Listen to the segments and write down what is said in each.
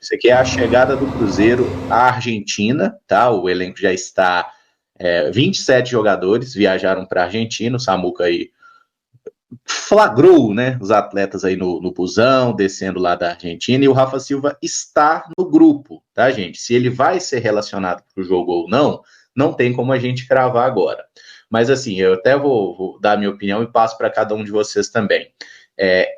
Isso aqui é a chegada do Cruzeiro à Argentina, tá? O elenco já está 27 jogadores viajaram para a Argentina, o Samuca aí flagrou, né, os atletas aí no busão, descendo lá da Argentina, e o Rafa Silva está no grupo, tá, gente? Se ele vai ser relacionado para o jogo ou não, não tem como a gente cravar agora. Mas, assim, eu até vou dar minha opinião e passo para cada um de vocês também.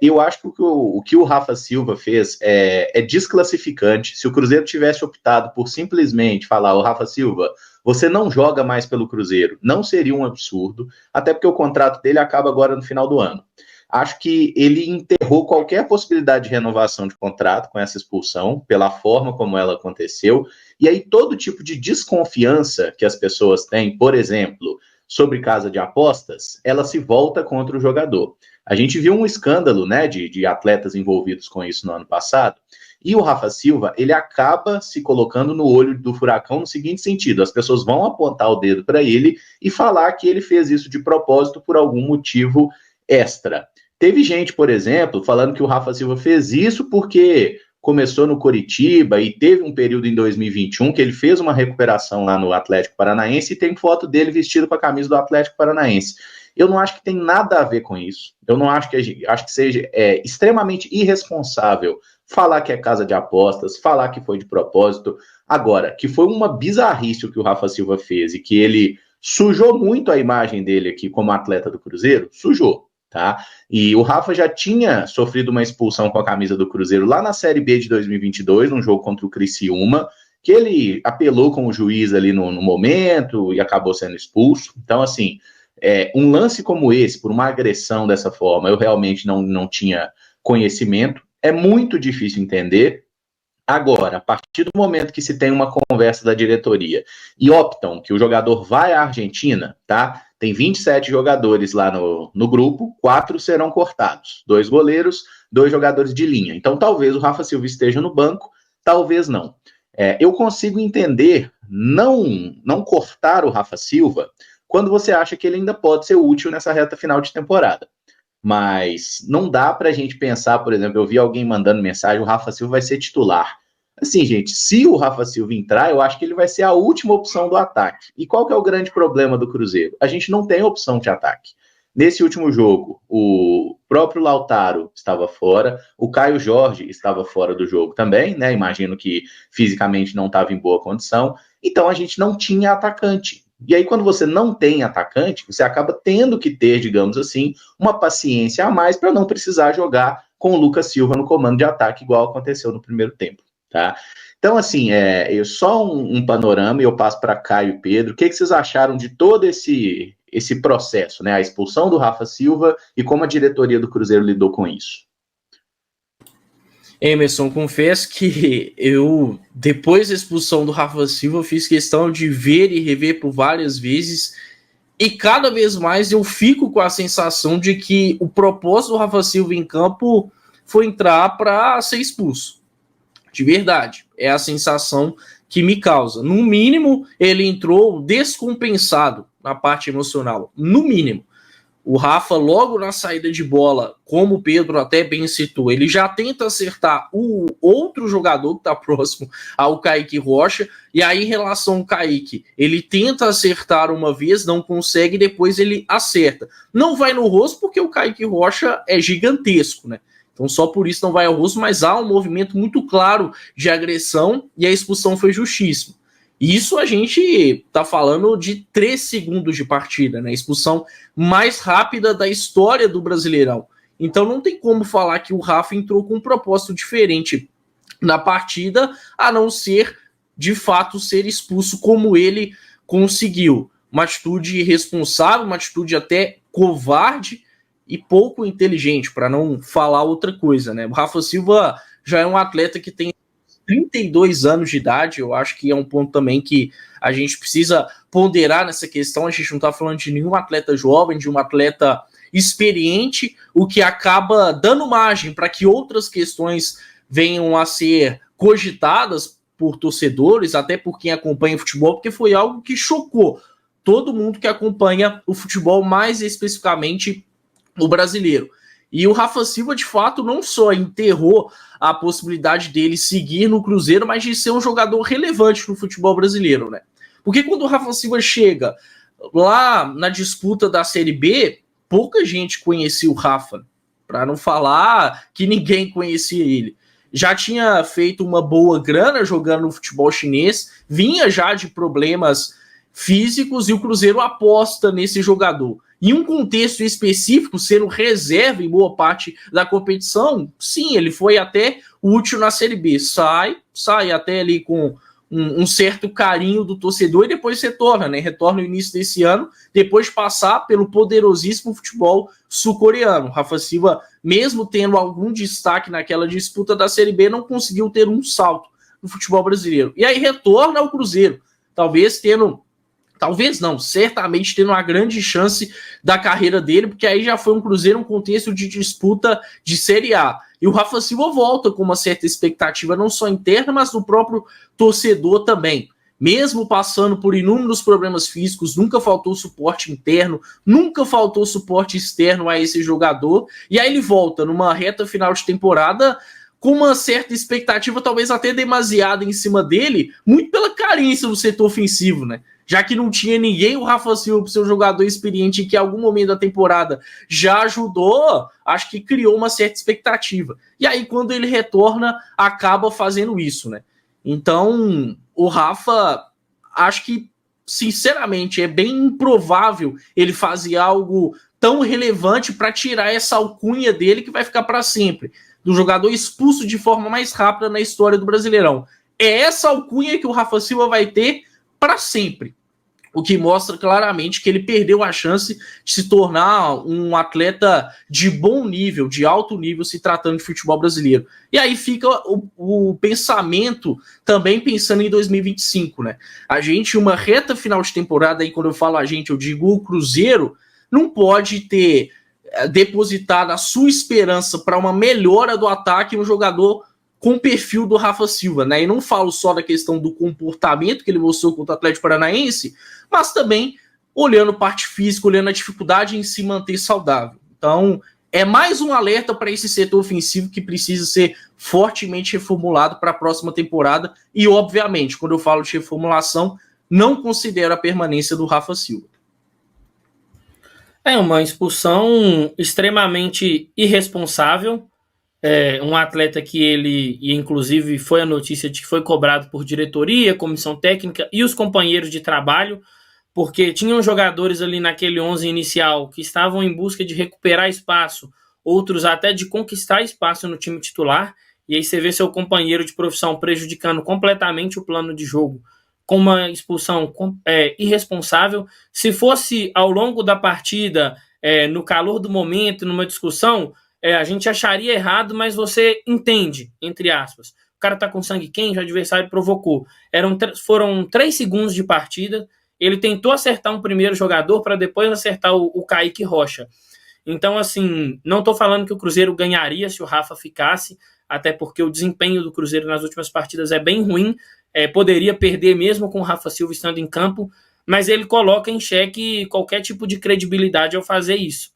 Eu acho que o que o Rafa Silva fez é desclassificante. Se o Cruzeiro tivesse optado por simplesmente falar, o Rafa Silva, você não joga mais pelo Cruzeiro, não seria um absurdo, até porque o contrato dele acaba agora no final do ano. Acho que ele enterrou qualquer possibilidade de renovação de contrato com essa expulsão, pela forma como ela aconteceu, e aí todo tipo de desconfiança que as pessoas têm, por exemplo, sobre casa de apostas, ela se volta contra o jogador. A gente viu um escândalo, né, de atletas envolvidos com isso no ano passado, e o Rafa Silva, ele acaba se colocando no olho do furacão no seguinte sentido: as pessoas vão apontar o dedo para ele e falar que ele fez isso de propósito por algum motivo extra. Teve gente, por exemplo, falando que o Rafa Silva fez isso porque começou no Coritiba e teve um período em 2021 que ele fez uma recuperação lá no Atlético Paranaense e tem foto dele vestido com a camisa do Atlético Paranaense. Eu não acho que tem nada a ver com isso. Eu não acho que seja extremamente irresponsável falar que é casa de apostas, falar que foi de propósito. Agora, que foi uma bizarrice o que o Rafa Silva fez e que ele sujou muito a imagem dele aqui como atleta do Cruzeiro, sujou, tá? E o Rafa já tinha sofrido uma expulsão com a camisa do Cruzeiro lá na Série B de 2022, num jogo contra o Criciúma, que ele apelou com o juiz ali no momento e acabou sendo expulso. Então, assim, um lance como esse, por uma agressão dessa forma, eu realmente não tinha conhecimento. É muito difícil entender. Agora, a partir do momento que se tem uma conversa da diretoria e optam que o jogador vai à Argentina, tá? Tem 27 jogadores lá no grupo, 4 serão cortados. 2 goleiros, 2 jogadores de linha. Então, talvez o Rafa Silva esteja no banco, talvez não. Eu consigo entender não cortar o Rafa Silva quando você acha que ele ainda pode ser útil nessa reta final de temporada. Mas não dá para a gente pensar, por exemplo, eu vi alguém mandando mensagem, o Rafa Silva vai ser titular. Assim, gente, se o Rafa Silva entrar, eu acho que ele vai ser a última opção do ataque. E qual que é o grande problema do Cruzeiro? A gente não tem opção de ataque. Nesse último jogo, o próprio Lautaro estava fora, o Caio Jorge estava fora do jogo também, né? Imagino que fisicamente não estava em boa condição. Então a gente não tinha atacante. E aí, quando você não tem atacante, você acaba tendo que ter, digamos assim, uma paciência a mais para não precisar jogar com o Lucas Silva no comando de ataque, igual aconteceu no primeiro tempo, tá? Então, assim, só um panorama, e eu passo para Caio e Pedro. O que vocês acharam de todo esse processo, né? A expulsão do Rafa Silva e como a diretoria do Cruzeiro lidou com isso? Emerson, confesso que eu, depois da expulsão do Rafa Silva, fiz questão de ver e rever por várias vezes, e cada vez mais eu fico com a sensação de que o propósito do Rafa Silva em campo foi entrar para ser expulso. De verdade, é a sensação que me causa. No mínimo, ele entrou descompensado na parte emocional, no mínimo. O Rafa, logo na saída de bola, como o Pedro até bem citou, ele já tenta acertar o outro jogador que está próximo ao Kaique Rocha, e aí em relação ao Kaique, ele tenta acertar uma vez, não consegue, depois ele acerta. Não vai no rosto porque o Kaique Rocha é gigantesco, né? Então só por isso não vai ao rosto, mas há um movimento muito claro de agressão e a expulsão foi justíssima. Isso a gente tá falando de 3 segundos de partida, né? Expulsão mais rápida da história do Brasileirão. Então não tem como falar que o Rafa entrou com um propósito diferente na partida, a não ser, de fato, ser expulso como ele conseguiu. Uma atitude irresponsável, uma atitude até covarde e pouco inteligente, para não falar outra coisa, né? O Rafa Silva já é um atleta que tem 32 anos de idade. Eu acho que é um ponto também que a gente precisa ponderar nessa questão. A gente não está falando de nenhum atleta jovem, de um atleta experiente, o que acaba dando margem para que outras questões venham a ser cogitadas por torcedores, até por quem acompanha o futebol, porque foi algo que chocou todo mundo que acompanha o futebol, mais especificamente o brasileiro. E o Rafa Silva, de fato, não só enterrou a possibilidade dele seguir no Cruzeiro, mas de ser um jogador relevante no futebol brasileiro, né? Porque quando o Rafa Silva chega lá na disputa da Série B, pouca gente conhecia o Rafa, para não falar que ninguém conhecia ele. Já tinha feito uma boa grana jogando no futebol chinês, vinha já de problemas físicos e o Cruzeiro aposta nesse jogador. Em um contexto específico, sendo reserva em boa parte da competição, sim, ele foi até útil na Série B. Sai até ali com um certo carinho do torcedor e depois retorna, né? Retorna no início desse ano, depois de passar pelo poderosíssimo futebol sul-coreano. Rafa Silva, mesmo tendo algum destaque naquela disputa da Série B, não conseguiu ter um salto no futebol brasileiro. E aí retorna ao Cruzeiro, certamente tendo uma grande chance da carreira dele, porque aí já foi um Cruzeiro, um contexto de disputa de Série A. E o Rafa Silva volta com uma certa expectativa, não só interna, mas do próprio torcedor também. Mesmo passando por inúmeros problemas físicos, nunca faltou suporte interno, nunca faltou suporte externo a esse jogador. E aí ele volta numa reta final de temporada com uma certa expectativa, talvez até demasiada em cima dele, muito pela carência do setor ofensivo, né? Já que não tinha ninguém, o Rafa Silva, seu jogador experiente, que em algum momento da temporada já ajudou, acho que criou uma certa expectativa. E aí, quando ele retorna, acaba fazendo isso, né? Então, o Rafa, acho que, sinceramente, é bem improvável ele fazer algo tão relevante para tirar essa alcunha dele que vai ficar para sempre, do jogador expulso de forma mais rápida na história do Brasileirão. É essa alcunha que o Rafa Silva vai ter para sempre, o que mostra claramente que ele perdeu a chance de se tornar um atleta de bom nível, de alto nível, se tratando de futebol brasileiro. E aí fica o pensamento também pensando em 2025, né? A gente, uma reta final de temporada, aí quando eu falo a gente, eu digo o Cruzeiro, não pode ter depositado a sua esperança para uma melhora do ataque no jogador com o perfil do Rafa Silva, né? E não falo só da questão do comportamento que ele mostrou contra o Atlético Paranaense, mas também olhando parte física, olhando a dificuldade em se manter saudável. Então, é mais um alerta para esse setor ofensivo que precisa ser fortemente reformulado para a próxima temporada. E, obviamente, quando eu falo de reformulação, não considero a permanência do Rafa Silva. É uma expulsão extremamente irresponsável. Um atleta que ele, e inclusive foi a notícia de que foi cobrado por diretoria, comissão técnica e os companheiros de trabalho, porque tinham jogadores ali naquele 11 inicial que estavam em busca de recuperar espaço, outros até de conquistar espaço no time titular, e aí você vê seu companheiro de profissão prejudicando completamente o plano de jogo com uma expulsão irresponsável. Se fosse ao longo da partida, no calor do momento, numa discussão, a gente acharia errado, mas você entende, entre aspas. O cara tá com sangue quente, o adversário provocou. Foram 3 segundos de partida, ele tentou acertar um primeiro jogador para depois acertar o Kaique Rocha. Então, assim, não estou falando que o Cruzeiro ganharia se o Rafa ficasse, até porque o desempenho do Cruzeiro nas últimas partidas é bem ruim, poderia perder mesmo com o Rafa Silva estando em campo, mas ele coloca em xeque qualquer tipo de credibilidade ao fazer isso.